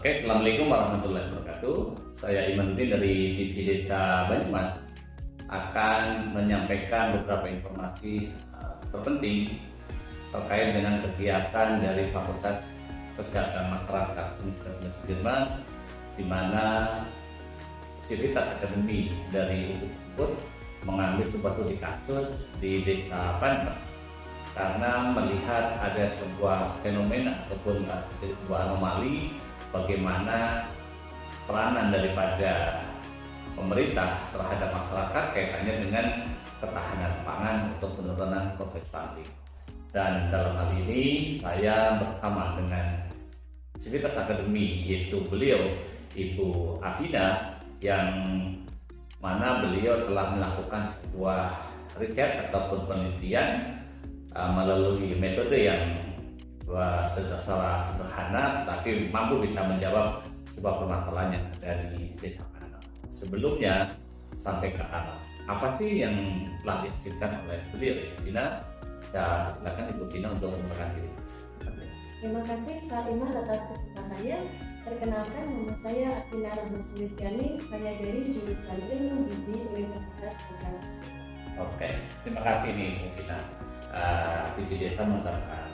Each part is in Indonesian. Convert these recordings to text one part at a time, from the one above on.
Oke, Assalamualaikum warahmatullahi wabarakatuh. Saya Imanuddin dari TV Desa Banyumas akan menyampaikan beberapa informasi terpenting terkait dengan kegiatan dari Fakultas Kesehatan Masyarakat Universitas Sudirman, di mana Sivitas Akademi dari UPI tersebut mengambil sebuah studi kasus di Desa Pandak karena melihat ada sebuah fenomena ataupun sebuah anomali bagaimana peranan daripada pemerintah terhadap masyarakat kaitannya dengan ketahanan pangan untuk penurunan COVID stunting. Dan dalam hal ini saya bersama dengan Sivitas Akademi, yaitu beliau Ibu Afina, yang mana beliau telah melakukan sebuah riset ataupun penelitian melalui metode yang secara sederhana tapi mampu bisa menjawab sebuah permasalahan yang ada di Desa Pandak. Sebelumnya sampai ke arah apa sih yang telah dihasilkan oleh beliau, Vina? Saya silakan Ibu Vina untuk memperkenalkan diri. Terima kasih Pak Iman atas kesempatannya. Perkenalkan, nama saya Afina Rahman Sulistiani. Saya dari jurusan Ilmu Gizi Universitas Sudirman. Oke, terima kasih nih Ibu Vina. TV Desa mengatakan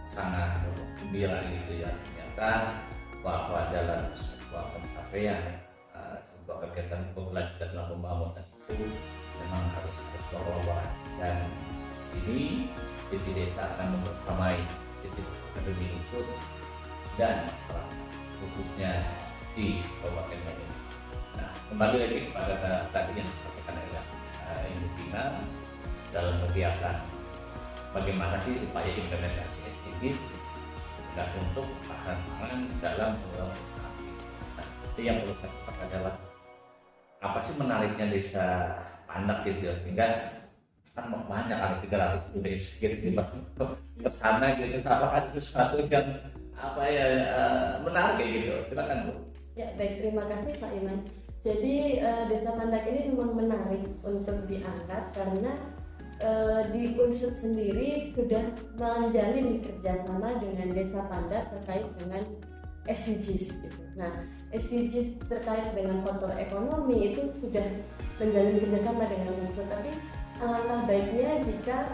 sangat gembira gitu ya, ternyata bahwa dalam sebuah pencapaian sebuah kegiatan berkelanjutan dalam pembangunan itu memang harus berkolaborasi, dan sini TV Desa akan membersamai Sivitas Akademi Unsur dan masyarakat khususnya di Kabupaten Banyumas. Nah, kembali lagi kepada tadi yang disampaikan oleh Ibu Vina dalam kegiatan bagaimana sih upaya implementasi SDGs dan untuk tahan pangan dalam program stunting. Nah, itu yang perlu saya katakan adalah apa sih menariknya Desa Pandak gitu ya, sehingga kan banyak, ada 300 desa gitu ke sana gitu, apakah ada sesuatu yang menarik kayak gitu? Silakan Bu. Ya, baik, terima kasih Pak Iman. Jadi Desa Pandak ini memang menarik untuk diangkat karena di Unsur sendiri sudah menjalin kerjasama dengan Desa Pandak terkait dengan SDGs gitu. Nah, SDGs terkait dengan faktor ekonomi itu sudah menjalin kerjasama dengan Unsur, tapi alangkah baiknya jika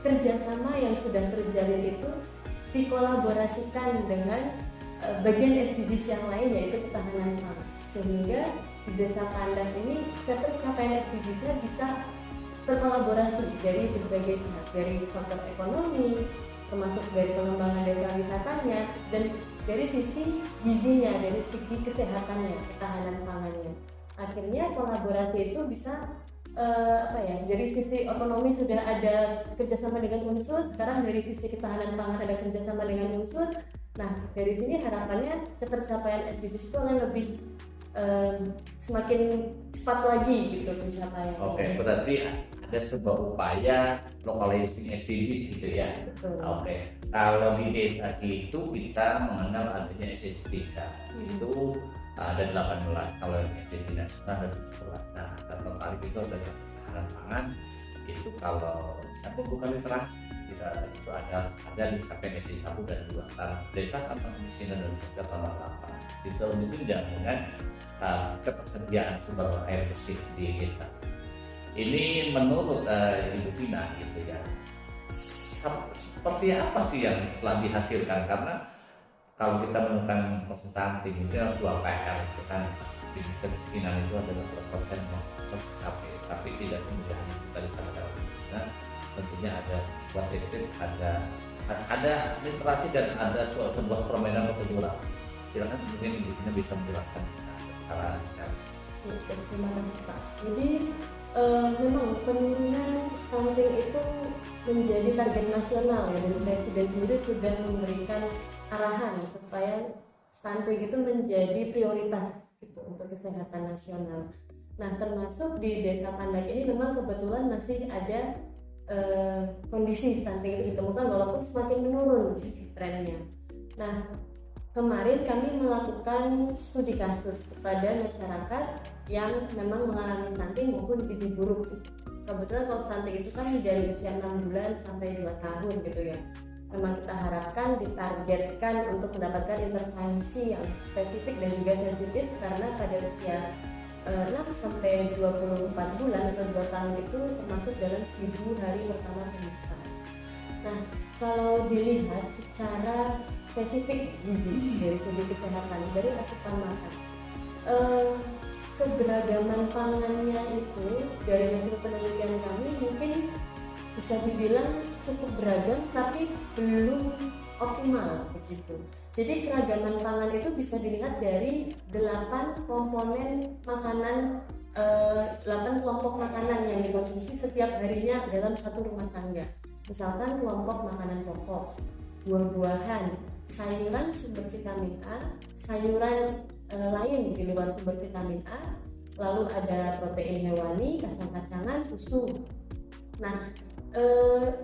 kerjasama yang sudah terjalin itu dikolaborasikan dengan bagian SDGs yang lain, yaitu ketahanan pangan, sehingga di Desa Pandak ini capaian SDGs-nya bisa berkolaborasi dari berbagai pihak, dari faktor ekonomi, termasuk dari pengembangan desa wisatanya, dan dari sisi gizinya, dari segi kesehatannya, ketahanan pangannya. Akhirnya kolaborasi itu bisa dari sisi ekonomi sudah ada kerjasama dengan Unsur, sekarang dari sisi ketahanan pangan ada kerjasama dengan Unsur. Nah, dari sini harapannya ketercapaian SDGs itu akan lebih semakin cepat lagi gitu pencapaian. Oke, berarti ada sebuah upaya localizing SDGs gitu ya. Betul. Oke, kalau di desa itu kita mengenal adanya SDGs desa itu ada 18, kalau yang SDGs nasional ada 17. Nah, saya tertarik itu ada ketahanan pangan itu kalau saya bukan literasi itu ada di capaian SDGs 1 dan 2, desa tanpa kemiskinan dan desa tanpa lapar. Itu menunjang dengan ketersediaan sumber air bersih di desa. Ini menurut Ibu Vina gitu ya, seperti apa sih yang telah dihasilkan? Karena kalau kita menemukan stunting itu adalah sebuah PR, itu kan kemiskinan itu adalah persen tercapai, tapi tidak semudah kita lihat. Nah, tentunya ada buat titik, ada literasi dan ada sebuah permainan prosedural. Silakan mungkin Ibu Vina bisa menjelaskan secara Ya, terima kasih Pak. Jadi memang penurunan stunting itu menjadi target nasional ya, dan Presiden sendiri sudah memberikan arahan supaya stunting itu menjadi prioritas gitu untuk kesehatan nasional. Nah, termasuk di Desa Pandak ini memang kebetulan masih ada kondisi stunting itu ditemukan walaupun semakin menurun trennya. Nah, kemarin kami melakukan studi kasus kepada masyarakat yang memang mengalami stunting maupun gizi buruk. Kebetulan kalau stunting itu kan dari usia 6 bulan sampai 2 tahun gitu ya. memang kita harapkan ditargetkan untuk mendapatkan intervensi yang spesifik dan juga sensitif, karena pada usia 6 sampai 24 bulan atau 2 tahun itu termasuk dalam 1000 hari pertama kehidupan. Nah, kalau dilihat secara spesifik gizi dari segi kesehatan dari asupan makan, keberagaman pangannya itu dari hasil penelitian kami mungkin bisa dibilang cukup beragam tapi belum optimal begitu. Jadi keragaman pangan itu bisa dilihat dari 8 komponen makanan, 8 kelompok makanan yang dikonsumsi setiap harinya dalam satu rumah tangga. Misalkan kelompok makanan pokok, buah-buahan, sayuran sumber vitamin A, sayuran lain di luar sumber vitamin A, lalu ada protein hewani, kacang-kacangan, susu. Nah,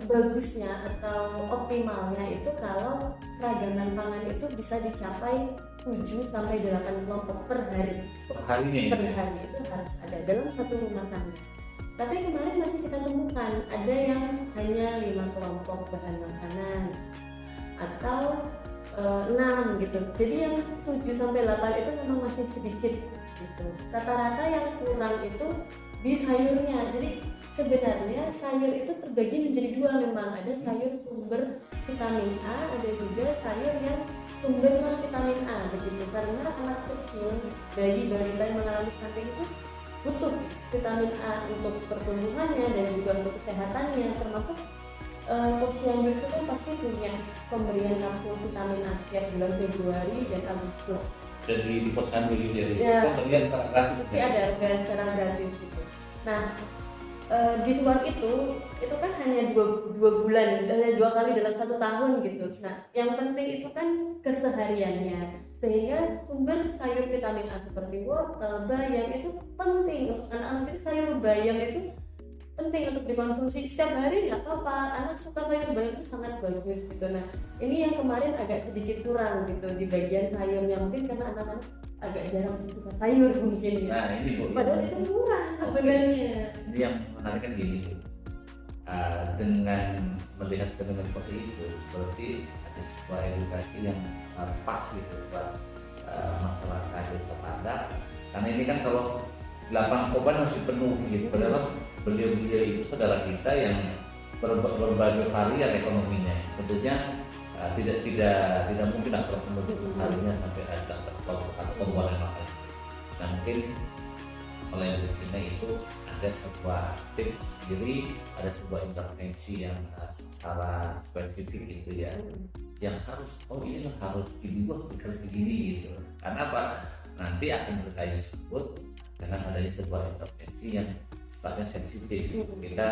bagusnya atau optimalnya itu kalau keragaman pangan itu bisa dicapai 7 sampai 8 kelompok per hari. Per harinya Per hari itu harus ada dalam satu rumah tangga. Tapi kemarin masih kita temukan ada yang hanya 5 kelompok bahan makanan atau 6 gitu. Jadi yang 7 sampai 8 itu memang masih sedikit gitu. Rata-rata yang kurang itu di sayurnya. Jadi sebenarnya sayur itu terbagi menjadi 2 memang. Ada sayur sumber vitamin A, ada juga sayur yang sumber non vitamin A begitu. Karena anak kecil, bayi balita yang mengalami stunting itu butuh vitamin A untuk pertumbuhannya dan juga untuk kesehatannya, termasuk posyandu itu kan pasti punya pemberian kapsul vitamin A setiap bulan Februari dan Agustus. Dan di posyandu gitu ya, pemberian secara gratis. Ada secara gratis gitu. Nah, di luar itu kan hanya 2 bulan, hanya 2 kali dalam 1 tahun gitu. Nah, yang penting itu kan kesehariannya, sehingga sumber sayur vitamin A seperti wortel, bayam itu penting untuk anak-anak. Jadi sayur bayam itu penting untuk dikonsumsi setiap hari, nggak apa-apa. Anak suka sayur bayam itu sangat bagus gitu. Nah, ini yang kemarin agak sedikit kurang gitu di bagian sayurnya, mungkin karena anak-anak agak jarang suka sayur mungkin ya. Nah, ini Bu, padahal itu murah sebenarnya. Jadi yang menarik kan gini Bu, dengan melihat fenomena seperti itu berarti ada sebuah edukasi yang pas gitu buat masyarakat di Padat. Karena ini kan kalau 8 korban harus dipenuhi gitu, padahal beliau-beliau itu saudara kita yang berbagai varian ekonominya. Tentunya tidak mungkin akan menutup harinya sampai ada komponen makanan. Nah, mungkin oleh Justina itu ada sebuah tips sendiri, ada sebuah intervensi yang secara spesifik gitu ya, yang harus ini harus dibuat begini gitu. Karena apa? Nanti akan berkaya disebut dengan adanya sebuah intervensi yang sifatnya sensitif. Kita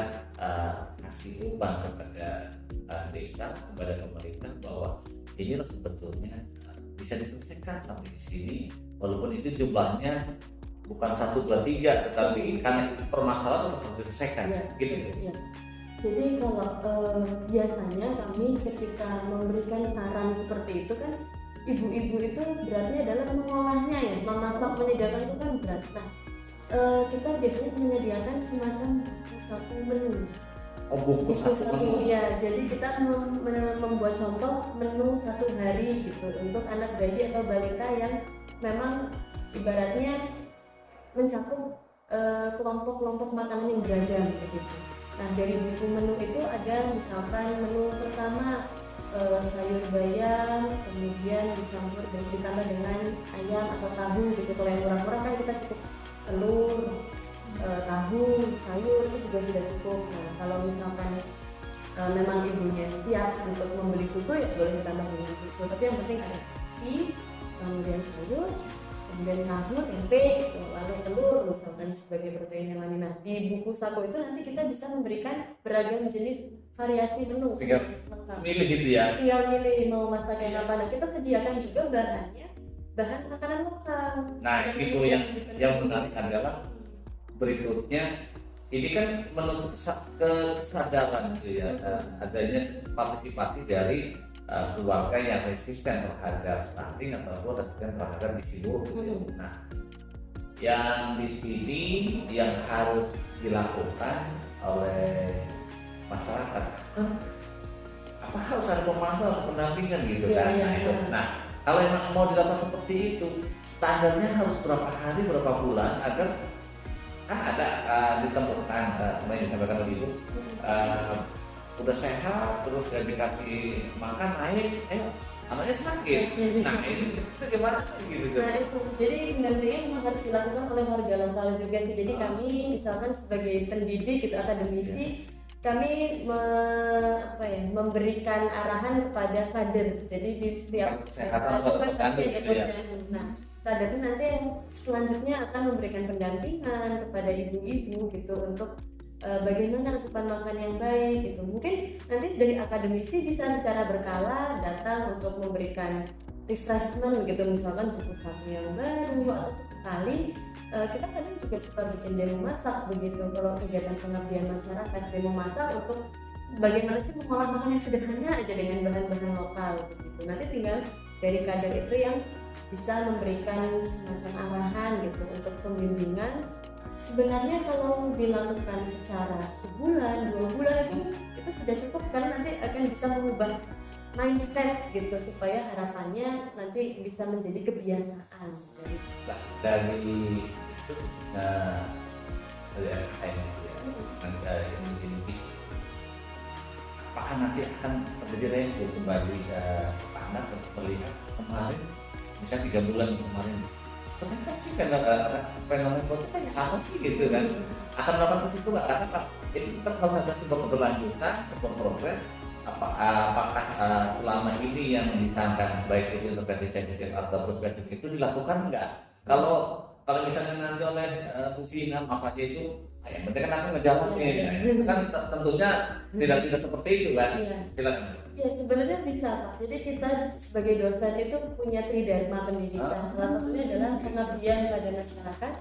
kasih umpan kepada desa, kepada pemerintah bahwa inilah sebetulnya bisa diselesaikan sampai di sini, walaupun itu jumlahnya bukan 1, 2, 3, tetapi kan permasalahan harus diselesaikan gitu ya. Jadi kalau biasanya kami ketika memberikan saran seperti itu kan, ibu-ibu itu beratnya adalah mengolahnya ya, memasak, menyediakan itu kan berat. Nah, kita biasanya menyediakan semacam satu menu. Buku satu menu. Ya, jadi kita membuat contoh menu 1 hari gitu untuk anak bayi atau balita yang memang ibaratnya mencakup kelompok-kelompok makanan yang beragam gitu. Nah, dari buku menu itu ada misalkan menu pertama sayur bayam, kemudian dicampur dan ditambah dengan ayam atau tahu gitu. Kalau yang murah-murah kan kita cukup telur, tahu, sayur itu juga sudah cukup. Nah, kalau misalkan memang ibunya siap untuk membeli susu ya boleh ditambah dengan susu. Tapi yang penting ada nasi, kemudian sayur, kemudian tahu, tempe, gitu. Lalu telur misalkan sebagai protein hewani. Nah, di buku saku itu nanti kita bisa memberikan beragam jenis variasi menu. Tinggal milih gitu ya. Tinggal milih mau masak kayak apa. Nah, kita sediakan juga bahan makanan lokal. Nah, itu yang menarik adalah berikutnya ini kan menuntut kesadaran gitu ya, adanya partisipasi dari keluarga yang resisten terhadap stunting ataupun resisten terhadap gizi buruk gitu. Nah, yang di sini yang harus dilakukan oleh masyarakat, apa harus ada pemantau atau pendampingan gitu Iya, kan. iya, Nah itu. iya. Nah kalau emang mau dilakukan seperti itu, standarnya harus berapa hari, berapa bulan agar kan ada ditentukan kemarin disampaikan oleh ibu, udah sehat terus gak dikasih makan naik, anaknya sakit. Nah ini itu gimana sih gitu tuh? Nah itu, jadi pendampingan memang harus dilakukan oleh warga lokal juga sih. Jadi kami misalkan sebagai pendidik gitu, akademisi, kami memberikan arahan kepada kader. Jadi di setiap Kesehatan itu kan petani pasti ada gitu ya. posyandu. Nah kader itu nanti yang selanjutnya akan memberikan pendampingan kepada ibu-ibu gitu untuk bagaimana asupan makan yang baik gitu. Mungkin nanti dari akademisi bisa secara berkala datang untuk memberikan refreshment gitu, misalkan buku saku yang baru atau sekali kita kadang juga suka bikin demo masak begitu. Kalau kegiatan pengabdian masyarakat, demo masak untuk bagaimana sih mengolah makan yang sederhana aja dengan bahan-bahan lokal begitu. Nanti tinggal dari kader itu yang bisa memberikan semacam arahan gitu untuk pembimbingan. Sebenarnya kalau dilakukan secara sebulan, 2 bulan itu sudah cukup, karena nanti akan bisa mengubah mindset gitu supaya harapannya nanti bisa menjadi kebiasaan dari Dari itu dari RKM ya, yang Indonesia, apakah nanti akan terjadi review kembali ke anak untuk melihat kemarin bisa 3 bulan kemarin ternyata sih fenomena itu kayak apa sih gitu kan, akan melakukan ke situ nggak, karena ini kan kalau ada sebuah keberlanjutan, sebuah progres, apakah selama ini yang disarankan baik itu intervensi sensitif atau progresif itu dilakukan nggak? Kalau misalnya nanti oleh Bu Vina maaf aja itu, yang penting kan aku ngejalanin, itu kan tentunya tidak seperti itu kan. Iya. Silakan. Ya sebenarnya bisa Pak. Jadi kita sebagai dosen itu punya tridharma pendidikan. Salah satunya adalah pengabdian pada masyarakat.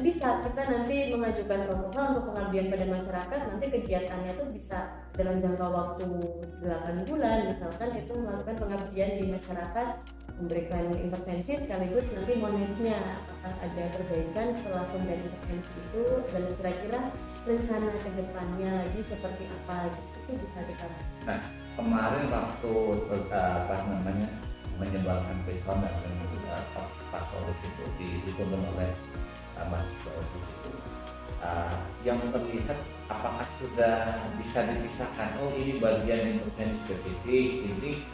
Bisa kita nanti mengajukan proposal untuk pengabdian pada masyarakat. Nanti kegiatannya itu bisa dalam jangka waktu 8 bulan misalkan, itu melakukan pengabdian di masyarakat, memberikan intervensi sekaligus nanti monetnya apakah ada perbaikan setelah pemberian intervensi itu, dan kira-kira rencana ke depannya lagi seperti apa gitu. Itu bisa kita lakukan. Nah, kemarin waktu menyebarkan pesan dan pastor itu dituntun oleh mahasiswa itu, yang terlihat apakah sudah bisa dipisahkan, oh ini bagian intervensi spesifik, ini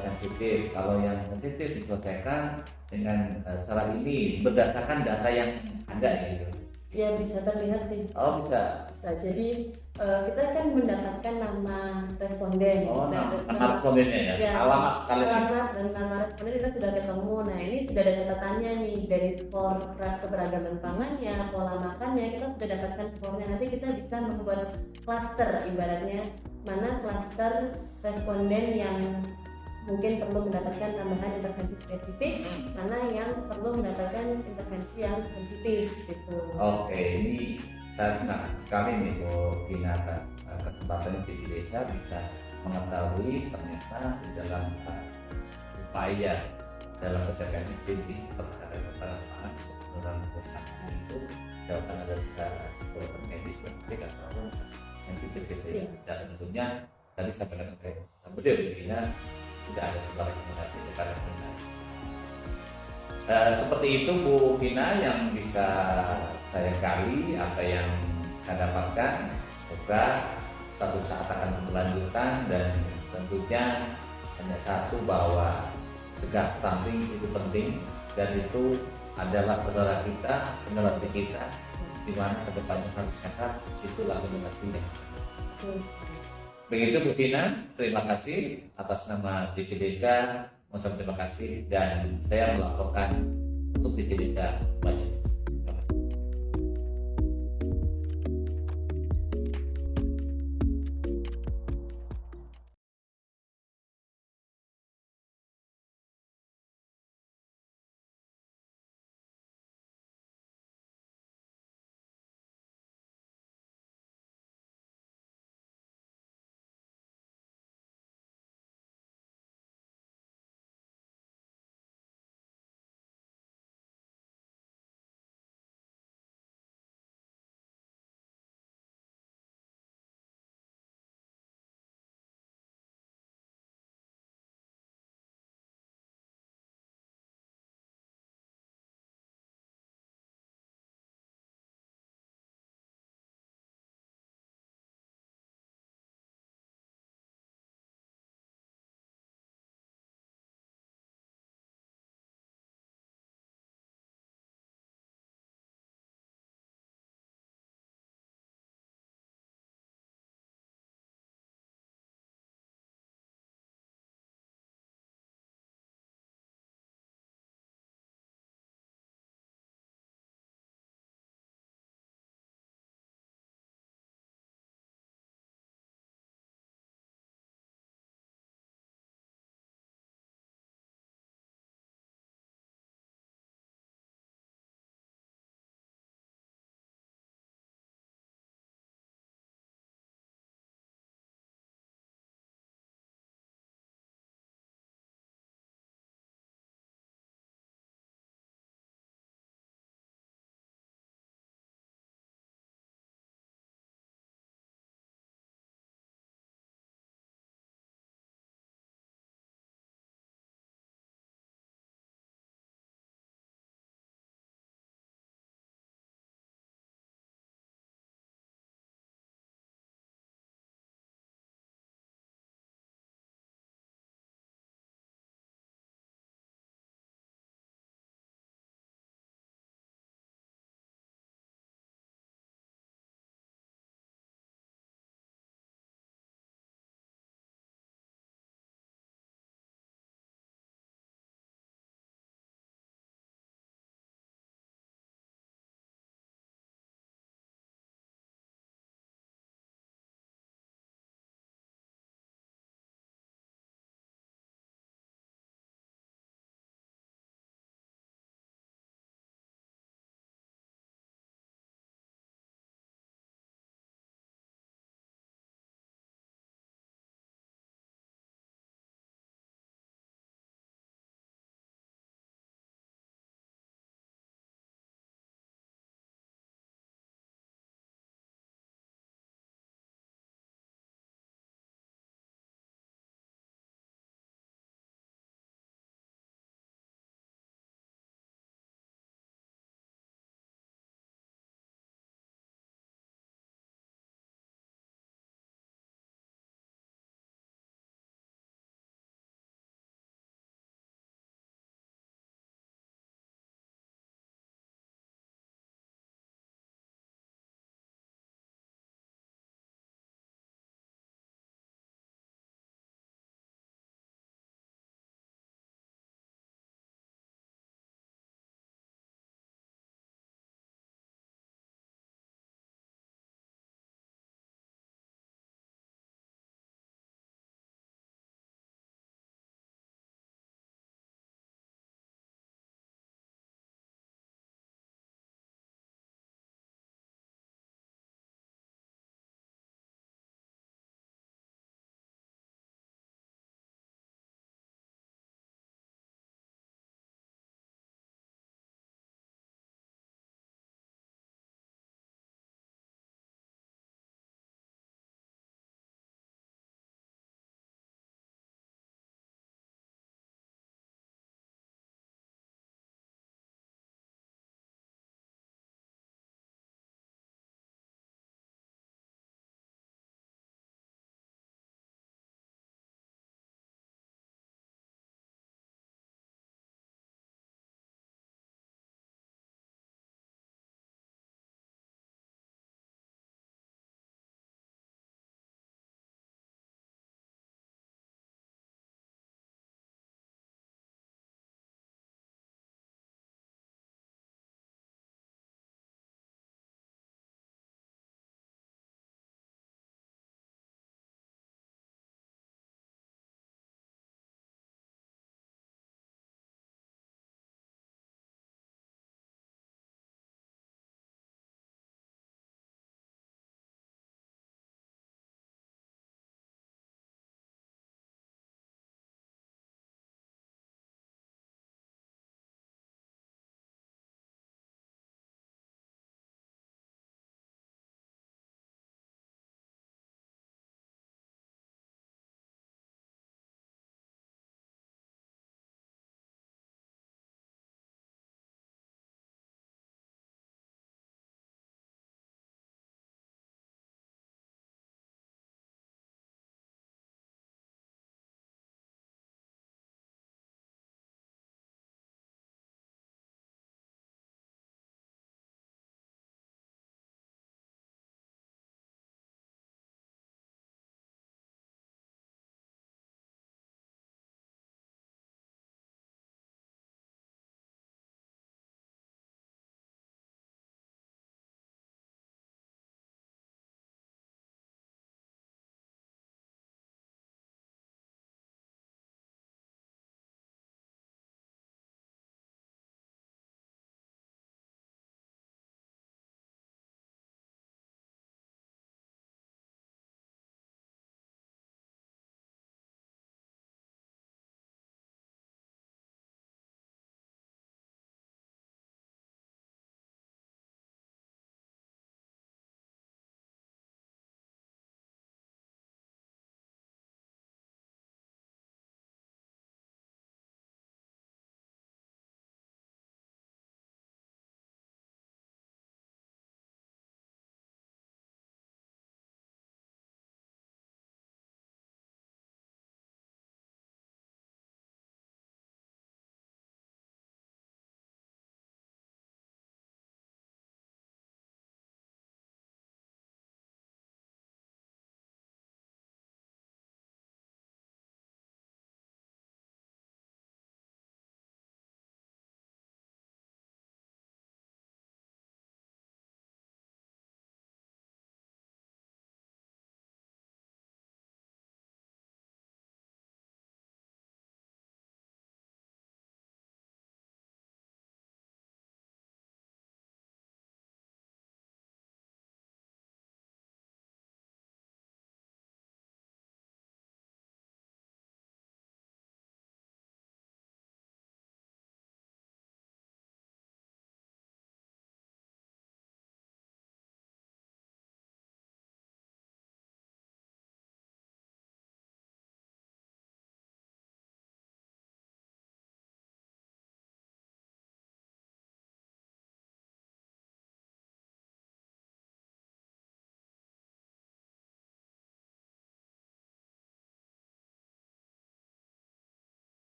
sensitif, kalau yang sensitif diselesaikan dengan cara ini berdasarkan data yang ada gitu. Ya bisa terlihat sih. Oh bisa. Jadi kita kan mendapatkan nama responden. Oh, Nah, nama respondennya ya. Alamat dan nama responden kita sudah ketemu. Nah ini sudah ada catatannya nih, dari skor keberagaman pangannya, pola makannya, kita sudah dapatkan skornya. Nanti kita bisa membuat klaster, ibaratnya mana klaster responden yang mungkin perlu mendapatkan tambahan intervensi spesifik, mana yang perlu mendapatkan intervensi yang sensitif gitu. Oke, ini saya terima kasih sekali nih Bu Vina atas kesempatan di desa bisa mengetahui ternyata di dalam upaya dalam pencegahan SDG seperti ada kebakaran pangan untuk penurunan kerusakan itu dilakukan ada sebuah medis spesifik atau sensitif gitu ya. Dan tentunya tadi saya bilang oleh beliau Bu Vina sudah ada sebuah rekomendasi kepada pemerintah. Seperti itu Bu Vina yang bisa saya gali, apa yang saya dapatkan. Semoga suatu saat akan berkelanjutan, dan tentunya hanya satu, bahwa cegah stunting itu penting, dan itu adalah saudara kita, generasi kita, di mana kedepannya harus sehat, itulah generasinya. Begitu Bu Vina, terima kasih atas nama TV Desa, terima kasih, dan saya melaporkan untuk TV Desa Banyak.